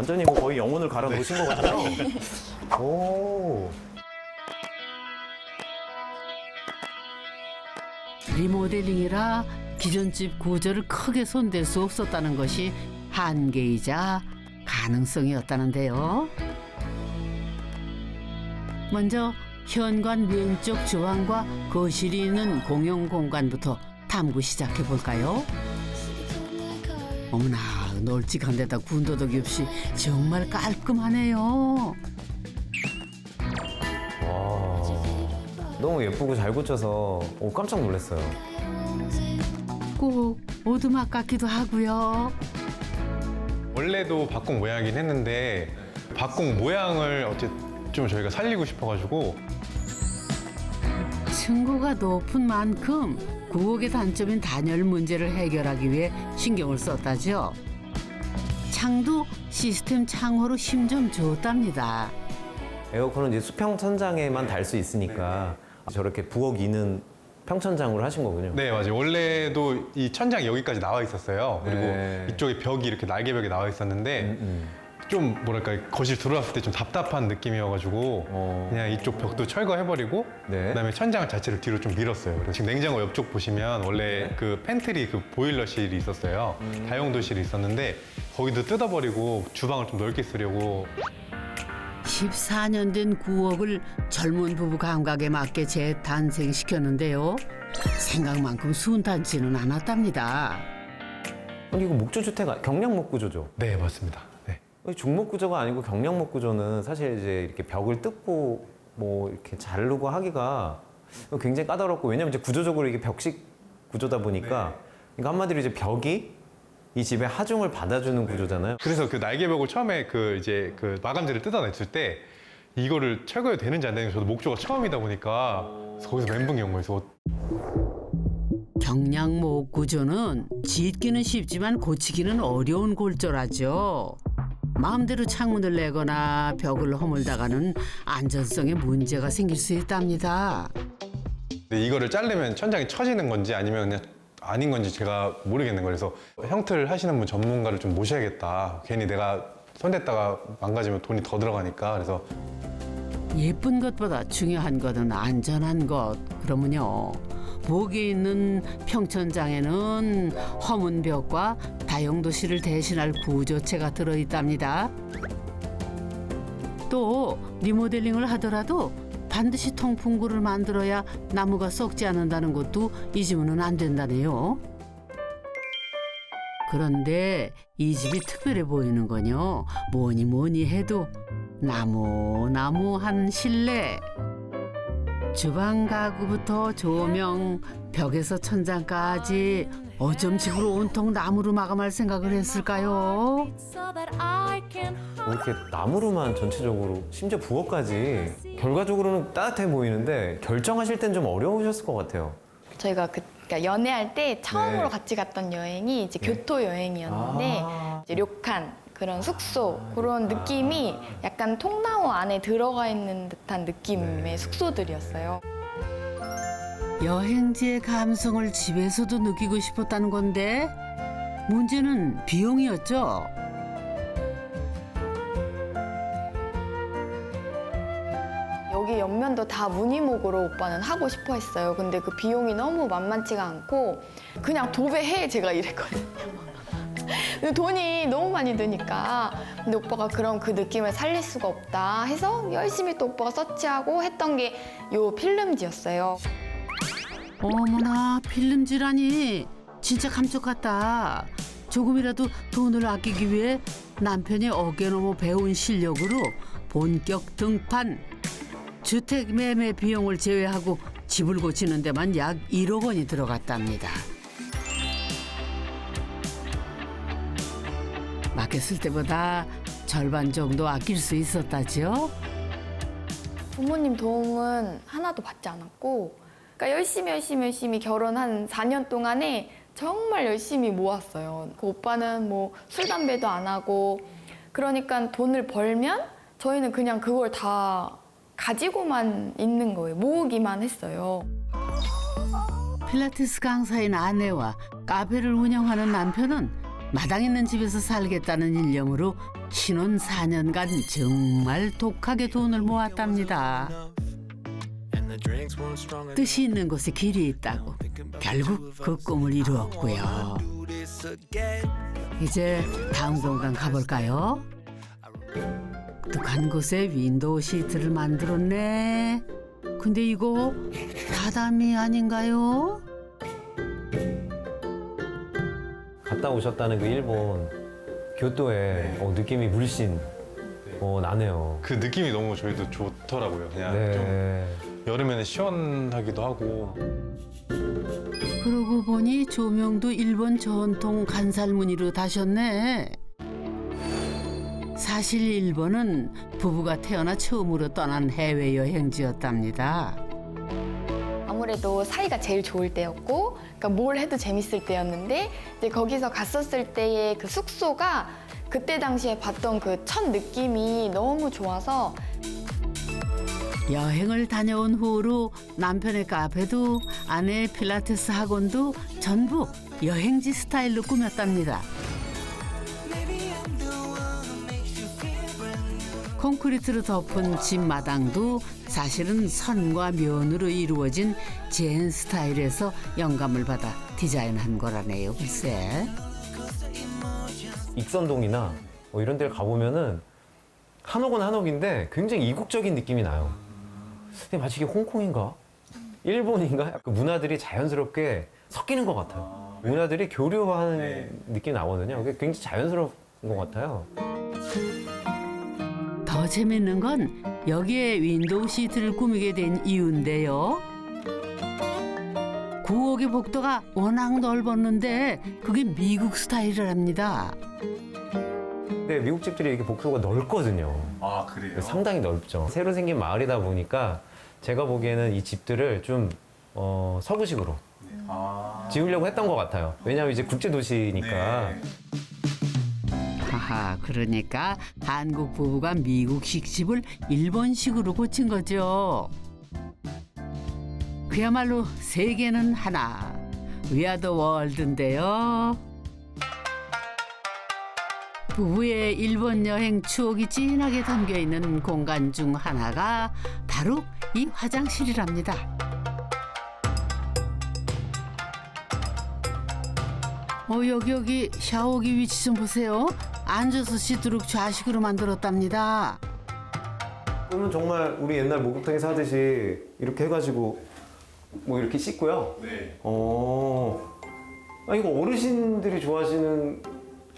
완전히 뭐 거의 영혼을 갈아 넣으신 것 같아요. 오. 리모델링이라 기존 집 구조를 크게 손댈 수 없었다는 것이 한계이자 가능성이었다는데요. 먼저 현관 왼쪽 주방과 거실이 있는 공용 공간부터 탐구 시작해 볼까요? 어머나, 널찍한 데다 군더더기 없이 정말 깔끔하네요. 와. 너무 예쁘고 잘 고쳐서 깜짝 놀랐어요. 꼭 오두막 같기도 하고요. 원래도 박공 모양이긴 했는데 박공 모양을 좀 저희가 살리고 싶어가지고 층고가 높은 만큼 구옥의 단점인 단열 문제를 해결하기 위해 신경을 썼다죠. 창도 시스템 창호로 힘 좀 줬답니다. 에어컨은 이제 수평 천장에만 달 수 있으니까 저렇게 부엌 이는 평천장으로 하신 거군요. 네, 맞아요. 원래도 이 천장이 여기까지 나와 있었어요. 그리고 네. 이쪽에 벽이 이렇게 날개벽에 나와 있었는데 좀 뭐랄까 거실 들어왔을 때 좀 답답한 느낌이어가지고 그냥 이쪽 벽도 철거해버리고 네. 그다음에 천장 자체를 뒤로 좀 밀었어요. 그래서 지금 냉장고 옆쪽 보시면 원래 그 팬트리 그 보일러실이 있었어요. 다용도실이 있었는데 거기도 뜯어버리고 주방을 좀 넓게 쓰려고 14년 된 구옥을 젊은 부부 감각에 맞게 재탄생시켰는데요. 생각만큼 순탄치는 않았답니다. 아니, 이거 목조주택, 경량목 구조죠? 네, 맞습니다. 네. 중목 구조가 아니고 경량목 구조는 사실 이제 이렇게 벽을 뜯고 뭐 이렇게 자르고 하기가 굉장히 까다롭고, 왜냐면 이제 구조적으로 이게 벽식 구조다 보니까 그러니까 한마디로 이제 벽이 이 집의 하중을 받아주는 구조잖아요. 그래서 그 날개벽을 처음에 그 마감재를 뜯어냈을 때 이거를 철거해도 되는지 안 되는지 저도 목조가 처음이다 보니까 그래서 거기서 멘붕이 온 거예요. 경량목 구조는 짓기는 쉽지만 고치기는 어려운 골조라죠. 마음대로 창문을 내거나 벽을 허물다가는 안전성에 문제가 생길 수 있답니다. 근데 이거를 자르면 천장이 처지는 건지 아니면 그냥 아닌 건지 제가 모르겠는 거예요. 그래서 형틀을 하시는 분 전문가를 좀 모셔야겠다. 괜히 내가 손댔다가 망가지면 돈이 더 들어가니까. 그래서 예쁜 것보다 중요한 것은 안전한 것. 그러면요, 부엌에 있는 평천장에는 허문 벽과 다용도실을 대신할 구조체가 들어있답니다. 또 리모델링을 하더라도 반드시 통풍구를 만들어야 나무가 썩지 않는다는 것도 잊으면 안 된다네요. 그런데 이 집이 특별해 보이는 건요, 뭐니 해도 나무한 실내. 주방 가구부터 조명, 벽에서 천장까지 어쩜 집을 온통 나무로 마감할 생각을 했을까요? 이렇게 나무로만 전체적으로, 심지어 부엌까지 결과적으로는 따뜻해 보이는데 결정하실 땐 좀 어려우셨을 것 같아요. 저희가 그러니까 연애할 때 처음으로 네. 같이 갔던 여행이 이제 교토 여행이었는데 이제 료칸 그런 숙소 그런 느낌이 약간 통나무 안에 들어가 있는 듯한 느낌의 숙소들이었어요. 여행지의 감성을 집에서도 느끼고 싶었다는 건데 문제는 비용이었죠. 여기 옆면도 다 무늬목으로 오빠는 하고 싶어 했어요. 근데 그 비용이 너무 만만치가 않고 그냥 도배해 제가 이랬거든요. 근데 돈이 너무 많이 드니까 근데 오빠가 그럼 그 느낌을 살릴 수가 없다 해서 열심히 또 오빠가 서치하고 했던 게 요 필름지였어요. 어머나, 필름지라니 진짜 감쪽 같다. 조금이라도 돈을 아끼기 위해 남편이 어깨 너머 배운 실력으로 본격 등판. 주택 매매 비용을 제외하고 집을 고치는 데만 약 1억 원이 들어갔답니다. 맡겼을 때보다 절반 정도 아낄 수 있었다죠. 부모님 도움은 하나도 받지 않았고 그러니까 열심히 결혼한 4년 동안에 정말 열심히 모았어요. 그 오빠는 뭐 술, 담배도 안 하고 그러니까 돈을 벌면 저희는 그냥 그걸 다 가지고만 있는 거예요. 모으기만 했어요. 필라테스 강사인 아내와 카페를 운영하는 남편은 마당 있는 집에서 살겠다는 일념으로 신혼 4년간 정말 독하게 돈을 모았답니다. 뜻이 있는 곳에 길이 있다고 결국 그 꿈을 이루었고요. 이제 다음 공간 가볼까요? 독특한 곳에 윈도우 시트를 만들었네. 근데 이거 다다미 아닌가요? 갔다 오셨다는 그 일본 교토에 느낌이 물씬 나네요. 그 느낌이 너무 저희도 좋더라고요. 그냥 좀 네. 여름에는 시원하기도 하고. 그러고 보니 조명도 일본 전통 간살무늬로 다셨네. 사실 일본은 부부가 태어나 처음으로 떠난 해외여행지였답니다. 아무래도 사이가 제일 좋을 때였고, 그러니까 뭘 해도 재밌을 때였는데, 이제 거기서 갔었을 때의 그 숙소가 그때 당시에 봤던 그 첫 느낌이 너무 좋아서. 여행을 다녀온 후로 남편의 카페도 아내의 필라테스 학원도 전부 여행지 스타일로 꾸몄답니다. 콘크리트로 덮은 집 마당도 사실은 선과 면으로 이루어진 젠 스타일에서 영감을 받아 디자인한 거라네요, 글쎄. 익선동이나 이런 데를 가보면은 한옥은 한옥인데 굉장히 이국적인 느낌이 나요. 근데 마치 이게 홍콩인가? 일본인가? 그 문화들이 자연스럽게 섞이는 것 같아요. 문화들이 교류하는 느낌이 나거든요. 그게 굉장히 자연스러운 것 같아요. 더 재밌는 건 여기에 윈도우 시트를 꾸미게 된 이유인데요. 구옥의 복도가 워낙 넓었는데 그게 미국 스타일이랍니다. 근데 미국 집들이 이렇게 복도가 넓거든요. 아, 그래요? 상당히 넓죠. 새로 생긴 마을이다 보니까 제가 보기에는 이 집들을 좀 서구식으로 지으려고 했던 것 같아요. 왜냐하면 이제 국제도시니까. 네. 하하, 그러니까 한국 부부가 미국식 집을 일본식으로 고친 거죠. 그야말로 세계는 하나, 위아더 월드인데요. 부부의 일본 여행 추억이 진하게 담겨있는 공간 중 하나가 바로 이 화장실이랍니다. 여기 샤워기 위치 좀 보세요. 앉아서 씻도록 좌식으로 만들었답니다. 그러면 정말 우리 옛날 목욕탕에서 하듯이 이렇게 해가지고 이렇게 씻고요. 네. 이거 어르신들이 좋아하시는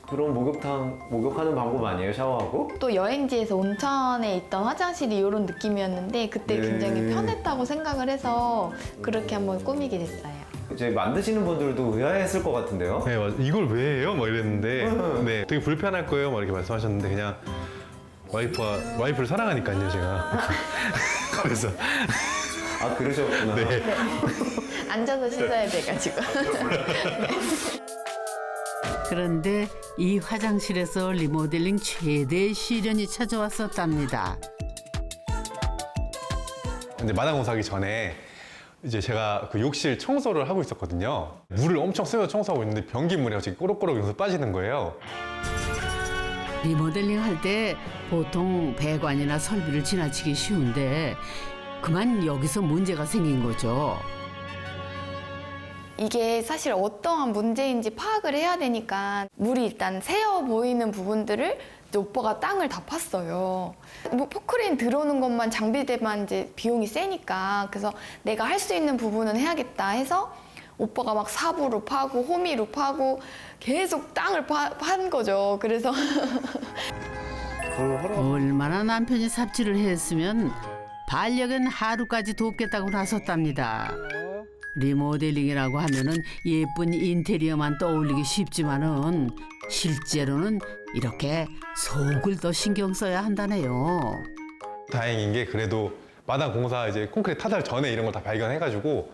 그런 목욕하는 방법 아니에요? 샤워하고? 또 여행지에서 온천에 있던 화장실이 이런 느낌이었는데, 그때 네. 굉장히 편했다고 생각을 해서 그렇게 한번 꾸미게 됐어요. 이제 만드시는 분들도 의아했을 것 같은데요? 네, 맞아. 이걸 왜 해요? 막 이랬는데, 네, 되게 불편할 거예요. 막 이렇게 말씀하셨는데, 그냥 와이프를 사랑하니까요, 제가. 그래서. 아, 그러셨구나. 네. 앉아서 씻어야 돼가지고. 그런데 이 화장실에서 리모델링 최대의 시련이 찾아왔었답니다. 이제 마당 공사하기 전에 이제 제가 그 욕실 청소를 하고 있었거든요. 물을 엄청 쓰면서 청소하고 있는데 변기물이 갑자기 꼬록꼬록 여기서 빠지는 거예요. 리모델링 할 때 보통 배관이나 설비를 지나치기 쉬운데 그만 여기서 문제가 생긴 거죠. 이게 사실 어떠한 문제인지 파악을 해야 되니까 물이 일단 새어 보이는 부분들을 이제 오빠가 땅을 다 팠어요. 포크레인 들어오는 것만 장비대만 이제 비용이 세니까, 그래서 내가 할 수 있는 부분은 해야겠다 해서 오빠가 막 삽으로 파고 호미로 파고 계속 땅을 판 거죠. 그래서 얼마나 남편이 삽질을 했으면 반려견 하루까지 돕겠다고 나섰답니다. 리모델링이라고 하면은 예쁜 인테리어만 떠올리기 쉽지만은 실제로는 이렇게 속을 더 신경 써야 한다네요. 다행인 게 그래도 마당 공사 이제 콘크리트 타달 전에 이런 걸 다 발견해가지고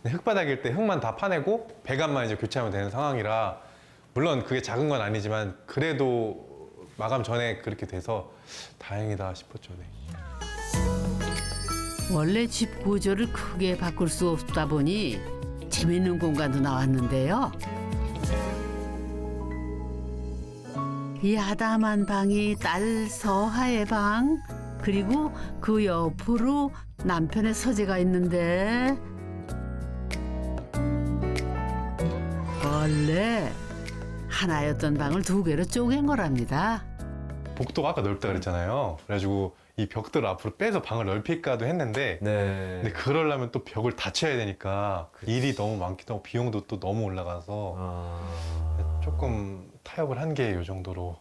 흙바닥일 때 흙만 다 파내고 배관만 이제 교체하면 되는 상황이라, 물론 그게 작은 건 아니지만 그래도 마감 전에 그렇게 돼서 다행이다 싶었죠. 네. 원래 집 구조를 크게 바꿀 수 없다 보니 재밌는 공간도 나왔는데요. 이 아담한 방이 딸 서하의 방, 그리고 그 옆으로 남편의 서재가 있는데 원래 하나였던 방을 두 개로 쪼갠 거랍니다. 복도가 아까 넓다 그랬잖아요. 그래가지고 이 벽들을 앞으로 빼서 방을 넓힐까도 했는데 네. 근데 그러려면 또 벽을 닫혀야 되니까 일이 너무 많기도 하고 비용도 또 너무 올라가서 아... 조금 타협을 한 게 이 정도로.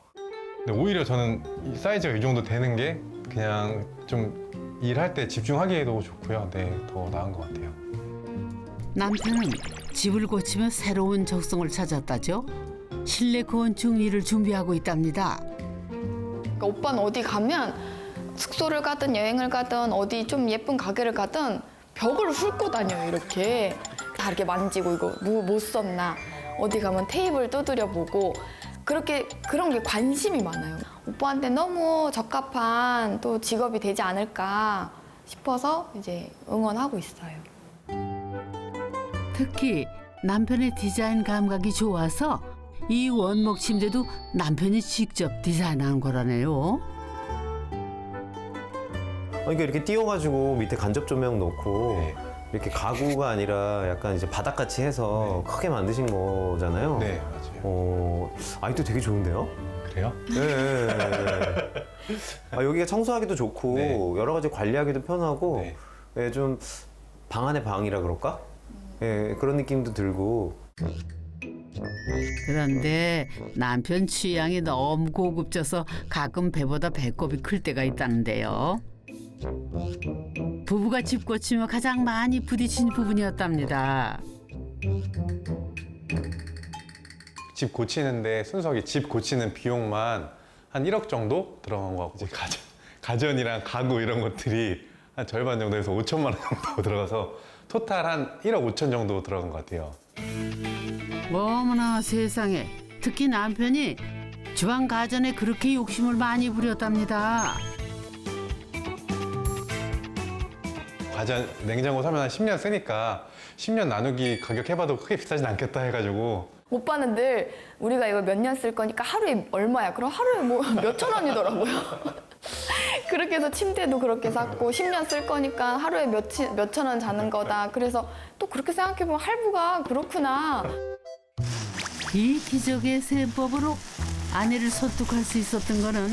근데 오히려 저는 이 사이즈가 이 정도 되는 게 그냥 좀 일할 때 집중하기에도 좋고요. 네, 더 나은 것 같아요. 남편은 집을 고치며 새로운 적성을 찾았다죠. 실내 건축 일을 준비하고 있답니다. 그러니까 오빠는 어디 가면 숙소를 가든 여행을 가든 어디 좀 예쁜 가게를 가든 벽을 훑고 다녀요. 이렇게 다 이렇게 만지고 이거 못 썼나, 어디 가면 테이블 두드려 보고 그렇게 그런 게 관심이 많아요. 오빠한테 너무 적합한 또 직업이 되지 않을까 싶어서 이제 응원하고 있어요. 특히 남편의 디자인 감각이 좋아서 이 원목 침대도 남편이 직접 디자인한 거라네요. 그러니까 이렇게 띄워가지고 밑에 간접 조명 놓고 네. 이렇게 가구가 아니라 약간 이제 바닥같이 해서 크게 만드신 거잖아요. 네, 맞아요. 아이도 되게 좋은데요? 그래요? 네. 아, 여기가 청소하기도 좋고 네. 여러 가지 관리하기도 편하고 네. 예, 좀 방 안의 방이라 그럴까? 예, 그런 느낌도 들고. 그런데 남편 취향이 너무 고급져서 가끔 배보다 배꼽이 클 때가 있다는데요. 부부가 집 고치며 가장 많이 부딪힌 부분이었답니다. 집 고치는데 순수하게 집 고치는 비용만 한 1억 정도 들어간 거 같고 이제 가전이랑 가구 이런 것들이 한 절반 정도에서 5천만 원 정도 들어가서 토탈 한 1억 5천 정도 들어간 것 같아요. 어머나 세상에, 특히 남편이 주방 가전에 그렇게 욕심을 많이 부렸답니다. 가전 냉장고 사면 한 10년 쓰니까 10년 나누기 가격 해봐도 크게 비싸진 않겠다 해가지고 오빠는 늘 우리가 이거 몇 년 쓸 거니까 하루에 얼마야? 그럼 하루에 뭐 몇천 원이더라고요. 그렇게 해서 침대도 그렇게 샀고 10년 쓸 거니까 하루에 몇천 원 자는 거다. 그래서 또 그렇게 생각해보면 할부가 그렇구나. 이 기적의 세법으로 아내를 설득할 수 있었던 거는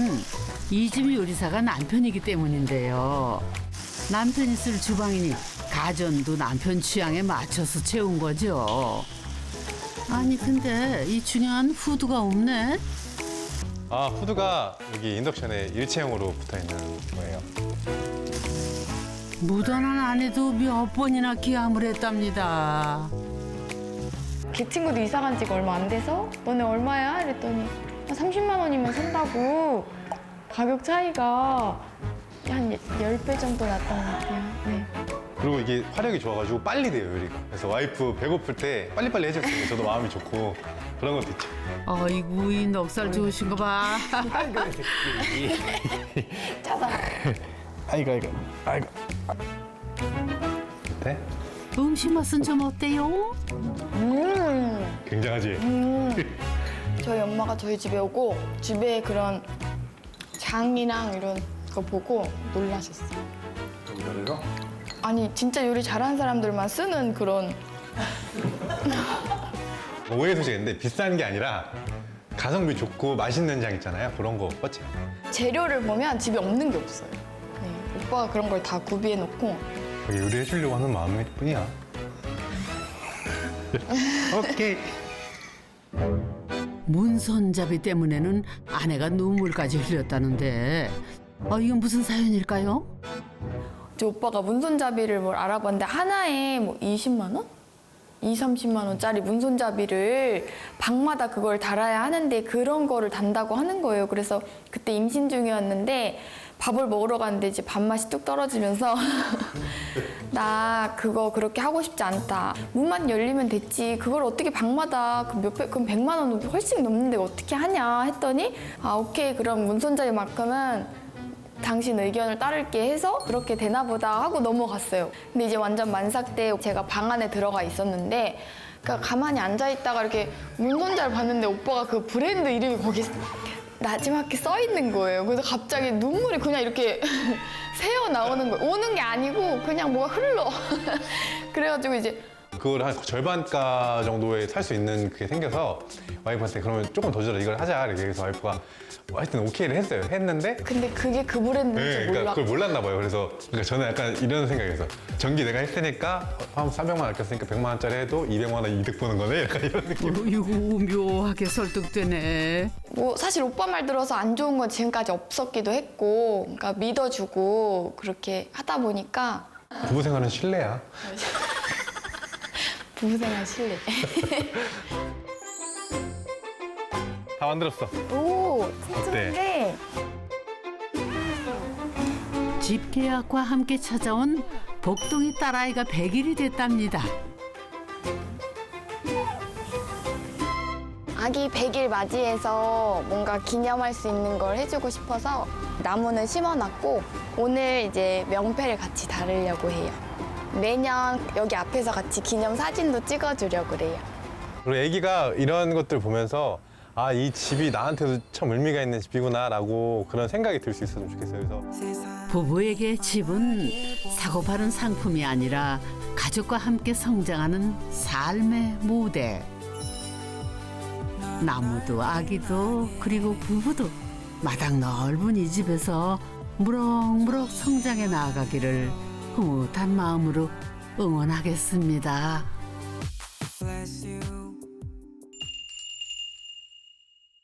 이 집 요리사가 남편이기 때문인데요. 남편이 쓸 주방이니 가전도 남편 취향에 맞춰서 채운 거죠. 아니 근데 이 중요한 후드가 없네. 아 후드가 여기 인덕션에 일체형으로 붙어있는 거예요. 묻어난 아내도 몇 번이나 기함을 했답니다. 걔 친구도 이사 간 지가 얼마 안 돼서 너네 얼마야? 이랬더니 30만 원이면 산다고. 가격 차이가 한 10배 정도 났던 것 같아요. 네. 그리고 이게 화력이 좋아가지고 빨리 돼요 요리가. 그래서 와이프 배고플 때 빨리빨리 해줬어요. 저도 마음이 좋고 그런 것도 있죠. 아이고 이 넉살 좋으신 거 봐. 짜다. 아이고. 네? 음식 맛은 좀 어때요? 굉장하지? 저희 엄마가 저희 집에 오고 집에 그런 장이랑 이런 거 보고 놀라셨어요. 그래서? 아니 진짜 요리 잘하는 사람들만 쓰는 그런. 오해 소식인데 비싼 게 아니라 가성비 좋고 맛있는 장 있잖아요. 그런 거 뻗지. 재료를 보면 집에 없는 게 없어요. 네, 오빠가 그런 걸 다 구비해 놓고. 여기 요리해 주려고 하는 마음일 뿐이야. 오케이. 문손잡이 때문에는 아내가 눈물까지 흘렸다는데 이건 무슨 사연일까요? 저 오빠가 문손잡이를 뭘 알아봤는데 하나에 뭐 20만 원? 30만 원짜리 문손잡이를 방마다 그걸 달아야 하는데 그런 거를 단다고 하는 거예요. 그래서 그때 임신 중이었는데 밥을 먹으러 갔는데 이제 밥맛이 뚝 떨어지면서 나 그거 그렇게 하고 싶지 않다. 문만 열리면 됐지. 그걸 어떻게 방마다 그럼 100만 원 훨씬 넘는데 어떻게 하냐 했더니 오케이 그럼 문손잡이만큼은 당신 의견을 따를게 해서 그렇게 되나 보다 하고 넘어갔어요. 근데 이제 완전 만삭 때 제가 방 안에 들어가 있었는데 그러니까 가만히 앉아있다가 이렇게 문손잡이를 봤는데 오빠가 그 브랜드 이름이 거기 나지막히 써 있는 거예요. 그래서 갑자기 눈물이 그냥 이렇게 새어 나오는 거예요. 오는 게 아니고 그냥 뭐가 흘러. 그래가지고 이제 그걸 한 절반가 정도에 살 수 있는 그게 생겨서 와이프한테 그러면 조금 더 주라 이걸 하자 이렇게 해서 와이프가 하여튼 오케이를 했어요. 했는데 근데 그게 그 브랜드인지 네, 그러니까 몰라. 그걸 몰랐나 봐요. 그래서 그러니까 저는 약간 이런 생각이었어요. 전기 내가 했으니까 한 300만 원 아꼈으니까 100만 원짜리 해도 200만 원 이득 보는 거네. 약간 이런 느낌. 어이구 묘하게 설득되네. 뭐 사실 오빠 말 들어서 안 좋은 건 지금까지 없었기도 했고, 그러니까 믿어주고 그렇게 하다 보니까 부부 생활은 신뢰야. 부부생활 신뢰. 다 만들었어. 오, 어때? 진짜인데. 집 계약과 함께 찾아온 복동이 딸아이가 100일이 됐답니다. 아기 100일 맞이해서 뭔가 기념할 수 있는 걸 해주고 싶어서 나무는 심어놨고 오늘 이제 명패를 같이 달으려고 해요. 매년 여기 앞에서 같이 기념 사진도 찍어주려고 그래요. 그리고 애기가 이런 것들 보면서 아, 이 집이 나한테도 참 의미가 있는 집이구나라고 그런 생각이 들 수 있었으면 좋겠어요. 그래서 부부에게 집은 사고 파는 상품이 아니라 가족과 함께 성장하는 삶의 무대. 나무도 아기도 그리고 부부도 마당 넓은 이 집에서 무럭무럭 성장해 나아가기를 흐뭇한 마음으로 응원하겠습니다. bless you.